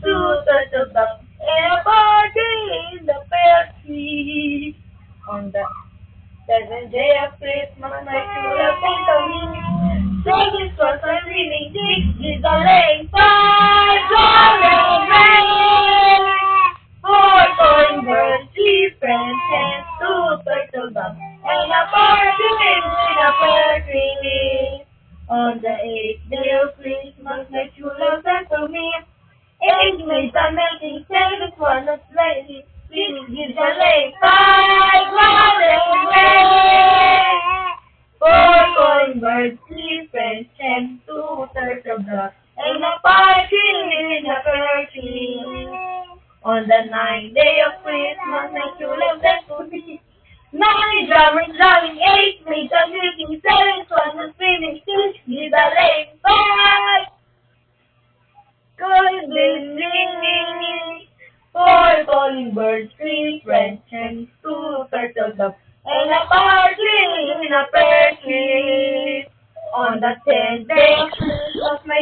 two turtles up and a party in the pear tree. On the seventh day of Christmas, my true love came to me. Singing was a reading, six is a lane, five golden rings, four going birds, three friends, and two turtles up and a party in the pear tree. On the eighth day of Christmas, my true love sent to me. Eight maids are melting, seven was a sleigh, three gives a lane, five golden rings, four going birds, three friends, and two turtle doves, and a partridge in a pear tree. On the ninth day of Christmas, my true love sent to me. Nine drummers drumming, eight maids are milking, seven swans are swimming, six gives a lane, five golden ringing, four calling birds, three French hens, two turtle doves, and a partridge in a pear tree. On the tenth day of Christmas, my